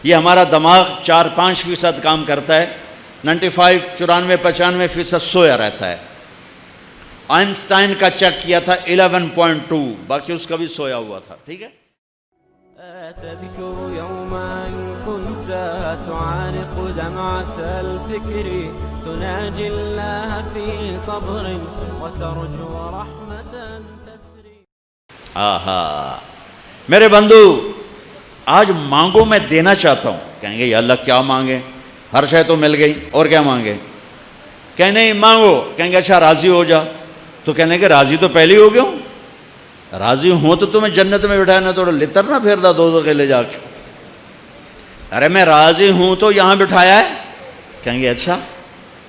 یہ ہمارا دماغ 4-5% کام کرتا ہے، 95-95% سویا رہتا ہے۔ آئنسٹائن کا چیک کیا تھا 11.2، باقی اس کا بھی سویا ہوا تھا، ٹھیک ہے۔ تذكر يوما كنت تعانق دمعة الفكر تناجي الله في صبر وترجو رحمة تسري۔ آہا میرے بندو، آج مانگو، میں دینا چاہتا ہوں۔ کہیں گے یا اللہ کیا مانگے، ہر شے تو مل گئی، اور کیا مانگے؟ کہیں نہیں مانگو، کہیں گے اچھا راضی ہو جا، تو کہنے کہ راضی تو پہلے ہی ہو گیا ہوں، راضی ہوں تو تمہیں جنت میں بٹھانا، تو لتر نہ پھیردا دوزخ کے لے جا کے۔ ارے میں راضی ہوں تو یہاں بٹھایا ہے۔ کہیں گے اچھا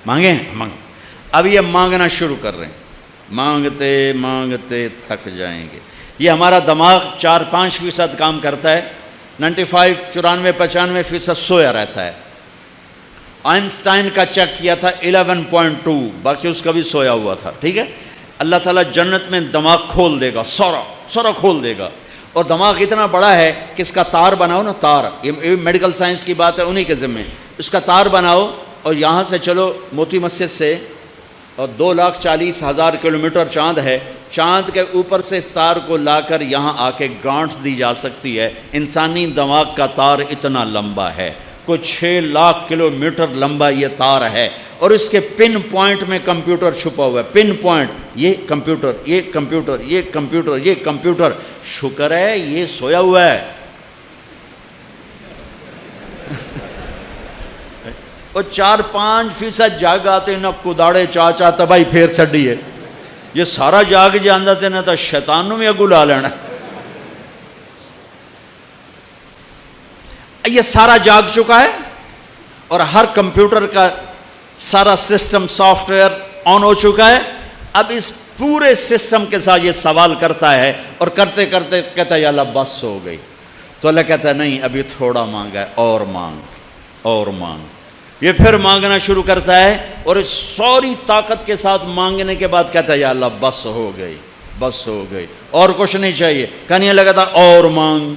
مانگیں، مانگ۔ اب یہ مانگنا شروع کر رہے ہیں، مانگتے مانگتے تھک جائیں گے۔ یہ ہمارا دماغ 4-5% کام کرتا ہے، 95-94-95% سویا رہتا ہے۔ آئنسٹائن کا چیک کیا تھا 11.2، باقی اس کا بھی سویا ہوا تھا، ٹھیک ہے۔ اللہ تعالیٰ جنت میں دماغ کھول دے گا، سارا کھول دے گا، اور دماغ اتنا بڑا ہے کہ اس کا تار بناؤ نا، تار، یہ میڈیکل سائنس کی بات ہے، انہی کے ذمہ، اس کا تار بناؤ اور یہاں سے چلو موتی مسجد سے، اور 2,40,000 کلومیٹر چاند ہے، چاند کے اوپر سے اس تار کو لا کر یہاں آ کے گانٹھ دی جا سکتی ہے۔ انسانی دماغ کا تار اتنا لمبا ہے، کوئی 6 لاکھ کلومیٹر لمبا یہ تار ہے، اور اس کے پن پوائنٹ میں کمپیوٹر چھپا ہوا ہے۔ پن پوائنٹ، یہ کمپیوٹر، یہ کمپیوٹر، یہ کمپیوٹر، یہ کمپیوٹر۔ شکر ہے یہ سویا ہوا ہے۔ اور 4-5% جاگ آتے نہ کداڑے چاچا تباہی پھیر چھڑی ہے۔ یہ سارا جاگ جاندہ تے نہ تا شیطان نو بھی اگو لا لینا۔ یہ سارا جاگ چکا ہے، اور ہر کمپیوٹر کا سارا سسٹم سافٹ ویئر آن ہو چکا ہے۔ اب اس پورے سسٹم کے ساتھ یہ سوال کرتا ہے، اور کرتے کرتے کہتا ہے یا اللہ بس ہو گئی۔ تو اللہ کہتا ہے نہیں، ابھی تھوڑا مانگا ہے، اور مانگ، اور مانگ۔ یہ پھر مانگنا شروع کرتا ہے، اور اس ساری طاقت کے ساتھ مانگنے کے بعد کہتا ہے یا اللہ بس ہو گئی، بس ہو گئی، اور کچھ نہیں چاہیے۔ کہنے لگا تھا اور مانگ،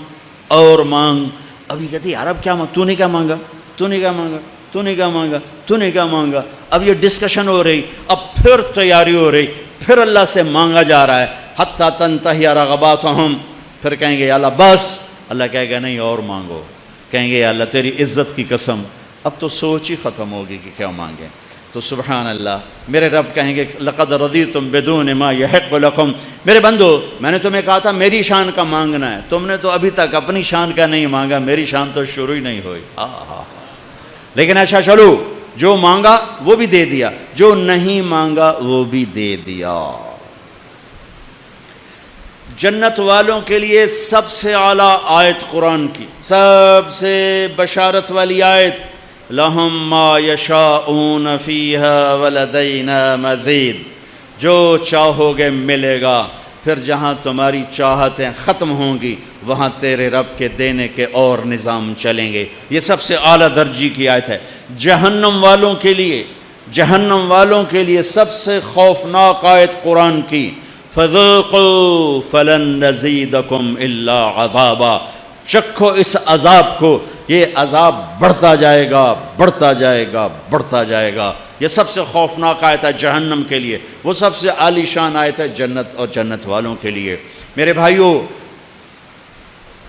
اور مانگ۔ ابھی کہتی یار اب کیا مانگ، تو نے کیا مانگا، تو نے کیا مانگا، تو نے کیا مانگا، تو نے کیا مانگا۔ اب یہ ڈسکشن ہو رہی، اب پھر تیاری ہو رہی، پھر اللہ سے مانگا جا رہا ہے، حتی تنتہی رغباتہم۔ پھر کہیں گے یا اللہ بس، اللہ کہے گا نہیں اور مانگو۔ کہیں گے یا اللہ تیری عزت کی قسم، اب تو سوچ ہی ختم ہوگی کہ کیا مانگیں۔ تو سبحان اللہ، میرے رب کہیں گے لقد رضیتم بدون ما یحق لکم۔ میرے بندو، میں نے تمہیں کہا تھا میری شان کا مانگنا ہے، تم نے تو ابھی تک اپنی شان کا نہیں مانگا، میری شان تو شروع ہی نہیں ہوئی۔ لیکن اچھا چلو، جو مانگا وہ بھی دے دیا، جو نہیں مانگا وہ بھی دے دیا۔ جنت والوں کے لیے سب سے اعلیٰ آیت قرآن کی، سب سے بشارت والی آیت، لَهُم مَّا يَشَاءُونَ فِيهَا وَلَدَيْنَا مَزِيدٌ۔ جو چاہو گے ملے گا، پھر جہاں تمہاری چاہتیں ختم ہوں گی وہاں تیرے رب کے دینے کے اور نظام چلیں گے۔ یہ سب سے اعلیٰ درجے کی آیت ہے۔ جہنم والوں کے لیے، جہنم والوں کے لیے سب سے خوفناک آیت قرآن کی، فَذُوقُوا فَلَن نَّزِيدَكُمْ إِلَّا عَذَابًا۔ چکھو اس عذاب کو، یہ عذاب بڑھتا جائے گا، بڑھتا جائے گا، بڑھتا جائے گا۔ یہ سب سے خوفناک آیت ہے جہنم کے لیے، وہ سب سے عالی شان آیت ہے جنت اور جنت والوں کے لیے۔ میرے بھائیوں،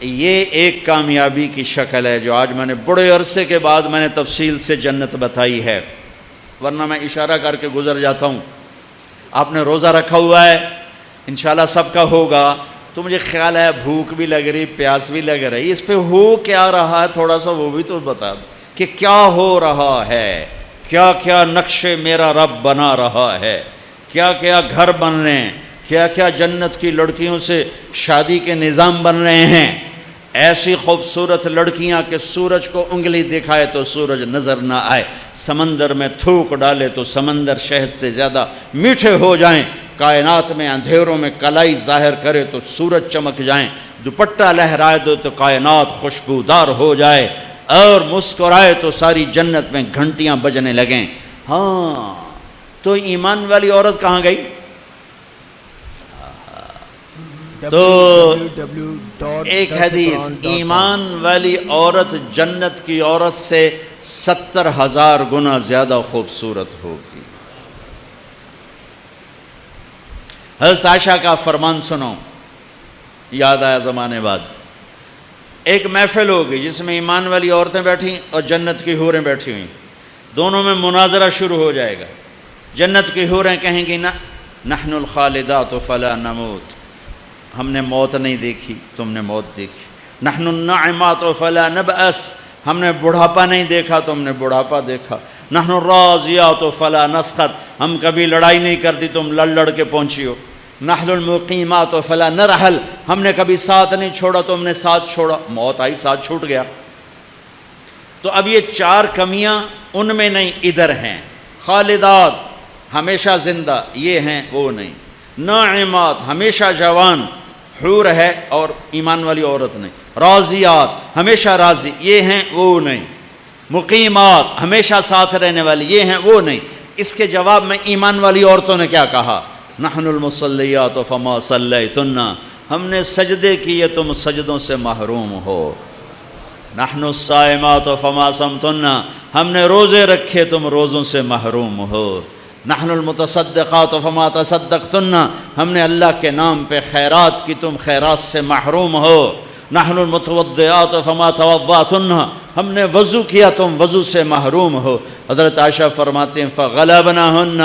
یہ ایک کامیابی کی شکل ہے جو آج میں نے بڑے عرصے کے بعد میں نے تفصیل سے جنت بتائی ہے، ورنہ میں اشارہ کر کے گزر جاتا ہوں۔ آپ نے روزہ رکھا ہوا ہے، انشاءاللہ سب کا ہوگا، تو مجھے خیال ہے بھوک بھی لگ رہی، پیاس بھی لگ رہی، اس پہ ہو کیا رہا ہے تھوڑا سا وہ بھی تو بتا دو کہ کیا ہو رہا ہے، کیا کیا نقشے میرا رب بنا رہا ہے، کیا کیا گھر بن رہے ہیں، کیا کیا جنت کی لڑکیوں سے شادی کے نظام بن رہے ہیں۔ ایسی خوبصورت لڑکیاں کہ سورج کو انگلی دکھائے تو سورج نظر نہ آئے، سمندر میں تھوک ڈالے تو سمندر شہد سے زیادہ میٹھے ہو جائیں، کائنات میں اندھیروں میں کلائی ظاہر کرے تو سورج چمک جائیں، دوپٹہ لہرائے دو تو کائنات خوشبودار ہو جائے، اور مسکرائے تو ساری جنت میں گھنٹیاں بجنے لگیں۔ ہاں تو ایمان والی عورت کہاں گئی؟ تو ایک حدیث، ایمان والی عورت جنت کی عورت سے 70,000 گنا زیادہ خوبصورت ہوگی۔ حضرت عائشہ کا فرمان سنو، یاد آیا زمانے بعد، ایک محفل ہوگی جس میں ایمان والی عورتیں بیٹھی اور جنت کی حوریں بیٹھی ہوئیں، دونوں میں مناظرہ شروع ہو جائے گا۔ جنت کی حوریں کہیں گی نحن الخالدات فلا نموت، ہم نے موت نہیں دیکھی، تم نے موت دیکھی۔ نحن الناعمات فلا نبأس، ہم نے بڑھاپا نہیں دیکھا، تم نے بڑھاپا دیکھا۔ نحن الراضیات فلا نسخط، ہم کبھی لڑائی نہیں کرتی، تم لڑ لڑ کے پہنچی ہو۔ نحن المقیمات فلا نرحل، ہم نے کبھی ساتھ نہیں چھوڑا، تم نے ساتھ چھوڑا، موت آئی ساتھ چھوٹ گیا۔ تو اب یہ 4 کمیاں ان میں نہیں، ادھر ہیں۔ خالدات ہمیشہ زندہ، یہ ہیں وہ نہیں۔ ناعمات ہمیشہ جوان، حور ہے اور ایمان والی عورت نہیں۔ راضیات ہمیشہ راضی، یہ ہیں وہ نہیں۔ مقیمات ہمیشہ ساتھ رہنے والی، یہ ہیں وہ نہیں۔ اس کے جواب میں ایمان والی عورتوں نے کیا کہا؟ نحن المصلیات فما صلیتن، ہم نے سجدے کیے تم سجدوں سے محروم ہو۔ نحن الصائمات فما صمتن، ہم نے روزے رکھے تم روزوں سے محروم ہو۔ نحن المتصدقات فما تصدقتن، ہم نے اللہ کے نام پہ خیرات کی تم خیرات سے محروم ہو۔ نحن المتوضئات فما توضأتن، ہم نے وضو کیا تم وضو سے محروم ہو۔ حضرت عائشہ فرماتے ہیں فغلبناہن،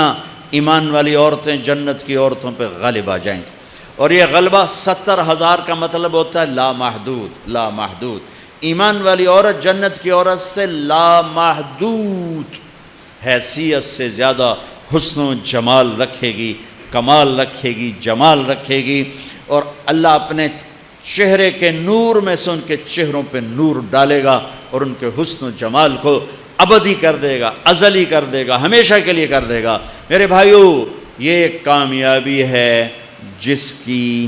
ایمان والی عورتیں جنت کی عورتوں پہ غالب آ جائیں گی۔ اور یہ غلبہ 70,000 کا مطلب ہوتا ہے لامحدود، لامحدود۔ ایمان والی عورت جنت کی عورت سے لامحدود حیثیت سے زیادہ حسن و جمال رکھے گی، کمال رکھے گی، جمال رکھے گی، اور اللہ اپنے چہرے کے نور میں سے ان کے چہروں پہ نور ڈالے گا اور ان کے حسن و جمال کو ابدی کر دے گا، ازلی کر دے گا، ہمیشہ کے لیے کر دے گا۔ میرے بھائیو، یہ ایک کامیابی ہے جس کی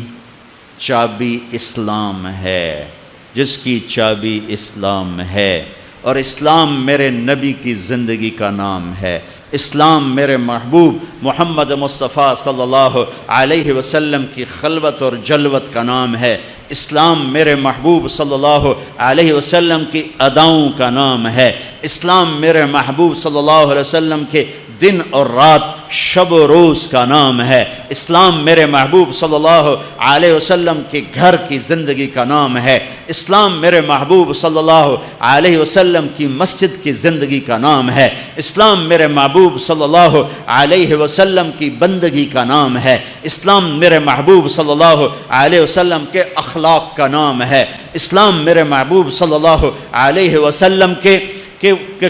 چابی اسلام ہے، جس کی چابی اسلام ہے، اور اسلام میرے نبی کی زندگی کا نام ہے۔ اسلام میرے محبوب محمد مصطفیٰ صلی اللہ علیہ وسلم کی خلوت اور جلوت کا نام ہے۔ اسلام میرے محبوب صلی اللہ علیہ وسلم کی اداؤں کا نام ہے۔ اسلام میرے محبوب صلی اللہ علیہ وسلم کے دن اور رات، شب و روز کا نام ہے۔ اسلام میرے محبوب صلی اللہ علیہ وسلم کے گھر کی زندگی کا نام ہے۔ اسلام میرے محبوب صلی اللہ علیہ وسلم کی مسجد کی زندگی کا نام ہے۔ اسلام میرے محبوب صلی اللہ علیہ وسلم کی بندگی کا نام ہے۔ اسلام میرے محبوب صلی اللہ علیہ وسلم کے اخلاق کا نام ہے۔ اسلام میرے محبوب صلی اللہ علیہ وسلم کے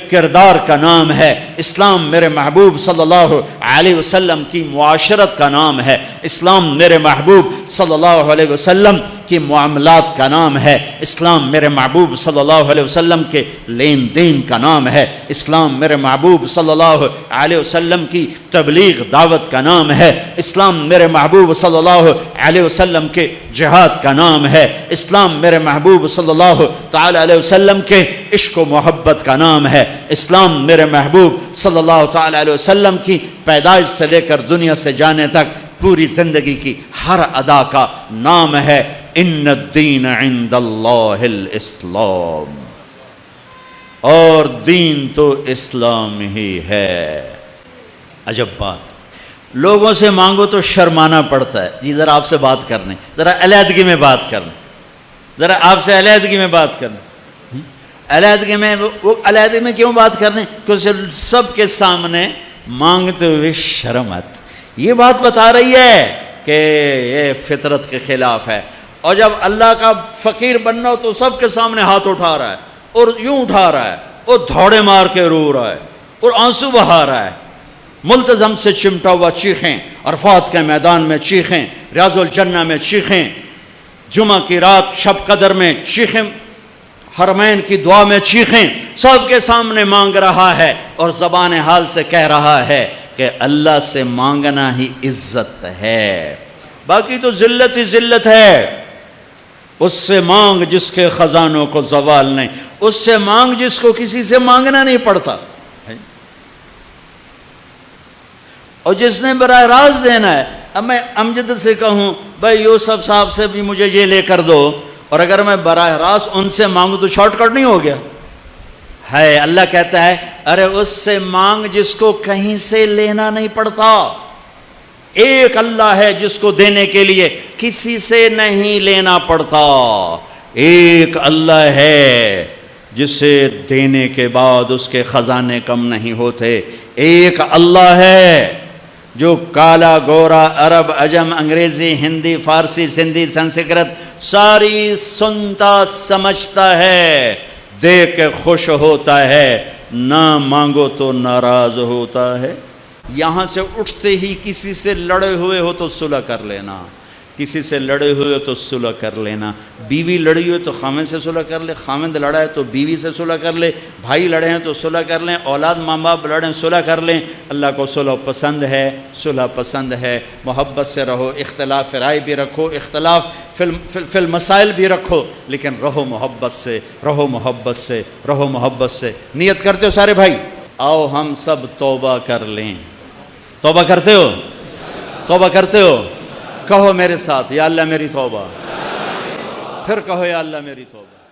کردار کا نام ہے۔ اسلام میرے محبوب صلی اللہ علیہ وسلم کی معاشرت کا نام ہے۔ اسلام میرے محبوب صلی اللہ علیہ وسلم کی معاملات کا نام ہے۔ اسلام میرے محبوب صلی اللہ علیہ وسلم کے لین دین کا نام ہے۔ اسلام میرے محبوب صلی اللہ علیہ وسلم کی تبلیغ دعوت کا نام ہے۔ اسلام میرے محبوب صلی اللہ علیہ وسلم کے جہاد کا نام ہے۔ اسلام میرے محبوب صلی اللہ تعالی علیہ وسلم کے عشق و محبت کا نام ہے۔ اسلام میرے محبوب صلی اللہ تعالی علیہ وسلم کی پیدائش سے لے کر دنیا سے جانے تک پوری زندگی کی ہر ادا کا نام ہے ان الدین عند اللہ الاسلام، اور دین تو اسلام ہی ہے۔ عجب بات، لوگوں سے مانگو تو شرمانا پڑتا ہے، جی ذرا آپ سے بات کرنے، ذرا علیحدگی میں بات کرنے، ذرا آپ سے علیحدگی میں بات کرنے۔ علیحدگی میں وہ علیحدگی میں کیوں بات کرنے؟ کیونکہ سب کے سامنے مانگتے ہوئے شرم آتی۔ یہ بات بتا رہی ہے کہ یہ فطرت کے خلاف ہے، اور جب اللہ کا فقیر بننا ہو تو سب کے سامنے ہاتھ اٹھا رہا ہے، اور یوں اٹھا رہا ہے، اور دھوڑے مار کے رو رہا ہے، اور آنسو بہا رہا ہے، ملتزم سے چمٹا ہوا چیخیں، عرفات کے میدان میں چیخیں، ریاض الجنہ میں چیخیں، جمعہ کی رات شب قدر میں چیخیں، حرمین کی دعا میں چیخیں، سب کے سامنے مانگ رہا ہے، اور زبان حال سے کہہ رہا ہے کہ اللہ سے مانگنا ہی عزت ہے، باقی تو ذلت ہی ذلت ہے۔ اس سے مانگ جس کے خزانوں کو زوال نہیں، اس سے مانگ جس کو کسی سے مانگنا نہیں پڑتا، اور جس نے براہ راست دینا ہے اب میں امجد سے کہوں بھائی یوسف صاحب سے بھی مجھے یہ لے کر دو، اور اگر میں براہ راست ان سے مانگوں تو شارٹ کٹ نہیں ہو گیا ہے؟ اللہ کہتا ہے ارے اس سے مانگ جس کو کہیں سے لینا نہیں پڑتا۔ ایک اللہ ہے جس کو دینے کے لیے کسی سے نہیں لینا پڑتا، ایک اللہ ہے جسے دینے کے بعد اس کے خزانے کم نہیں ہوتے، ایک اللہ ہے جو کالا گورا عرب عجم انگریزی ہندی فارسی سندھی سنسکرت ساری سنتا سمجھتا ہے، دیکھ کے خوش ہوتا ہے، نہ مانگو تو ناراض ہوتا ہے۔ یہاں سے اٹھتے ہی کسی سے لڑے ہوئے ہو تو صلح کر لینا، کسی سے لڑے ہوئے ہو تو صلح کر لینا، بیوی لڑی ہوئی تو خامند سے صلح کر لے، خامند لڑا ہے تو بیوی سے صلح کر لے، بھائی لڑے ہیں تو صلح کر لیں، اولاد ماں باپ لڑیں صلح کر لیں۔ اللہ کو صلح پسند ہے، صلح پسند ہے۔ محبت سے رہو، اختلاف رائے بھی رکھو، اختلاف فی المسائل بھی رکھو، لیکن رہو محبت سے، رہو محبت سے، رہو محبت سے۔ نیت کرتے ہو سارے بھائی؟ آؤ ہم سب توبہ کر لیں۔ توبہ کرتے ہو؟ توبہ کرتے ہو؟ کہو میرے ساتھ یا اللہ میری توبہ، پھر کہو یا اللہ میری توبہ۔